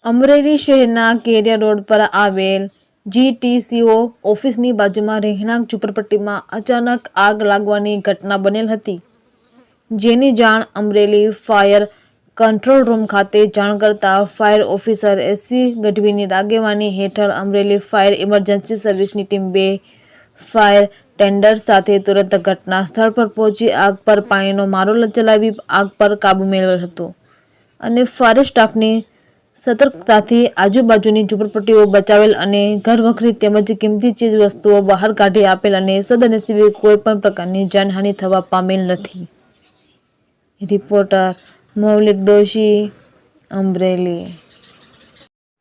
અમરેલી શહેરના કેરિયા રોડ પર આવેલ GTCO ઓફિસની બાજુમાં રહેણાંક ઝૂંપડપટ્ટીમાં અચાનક આગ લાગવાની ઘટના બનેલ હતી, જેની જાણ અમરેલી ફાયર કંટ્રોલ રૂમ ખાતે જાણ કરતા ફાયર ઓફિસર SC ગઢવીની આગેવાની હેઠળ અમરેલી ફાયર ઇમરજન્સી સર્વિસની ટીમ 2 ફાયર ટેન્ડર્સ સાથે તુરંત ઘટના સ્થળ પર પહોંચી આગ પર પાણીનો મારો ચલાવી આગ પર કાબુ મેળવેલ હતો અને ફાયર સ્ટાફની સતર્કતાથી આજુબાજુની ઝૂંપડપટ્ટીઓ બચાવેલ અને ઘરવખરી તેમજ કિંમતી ચીજ વસ્તુઓ બહાર કાઢી આપેલ અને સદનસીબે કોઈ પણ પ્રકારની જાનહાનિ થવા પામેલ નથી. રિપોર્ટર મૌલિક દોશી, અમરેલી.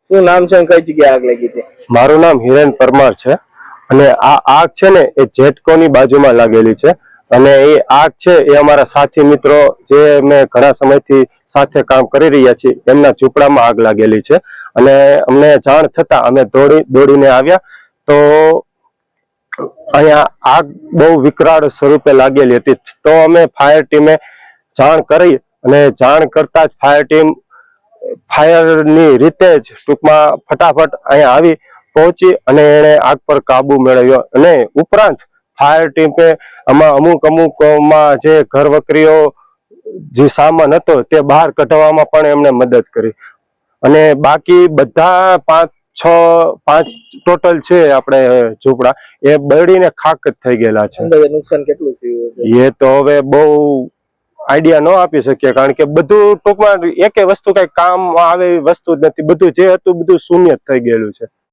શું નામ છે? કઈ જગ્યાએ આગ લાગી હતી? મારું નામ હિરેન પરમાર છે અને આ આગ છે ને એ જેટકોની બાજુમાં લાગેલી છે અને એ આગ છે એ અમારા સાથી મિત્રો જે મેં ઘણા સમયથી સાથે કામ કરી રહ્યા છીએ એમના ઝૂંપડામાં આગ લાગેલી છે અને અમને જાણ થતા અમે દોડીને આવ્યા તો અહીંયા આગ બહુ વિકરાળ સ્વરૂપે લાગેલી હતી. તો અમે ફાયર ટીમે જાણ કરી અને જાણ કરતા જ ફાયર ટીમ ફાયરની રીતે જ ટૂંકમાં ફટાફટ અહીંયા આવી પહોંચી અને એને આગ પર કાબુ મેળવ્યો અને ઉપરાંત ફાયર ટીમે આમાં અમુકમાં જે ઘરવકરીઓ જે સામાન હતો તે બહાર કઢાવવામાં પણ એમને મદદ કરી અને બાકી બધા 5 ટોટલ છે આપણે ઝૂંપડા એ બળીને ખાક જ થઈ ગયેલા છે. નુકસાન કેટલું થયું એ તો હવે બહુ આઈડિયા ન આપી શકીએ કારણ કે બધું ટૂંકમાં એકે વસ્તુ કઈ કામ આવે એવી વસ્તુ જ નથી, બધું જે હતું બધું શૂન્ય જ થઈ ગયેલું છે.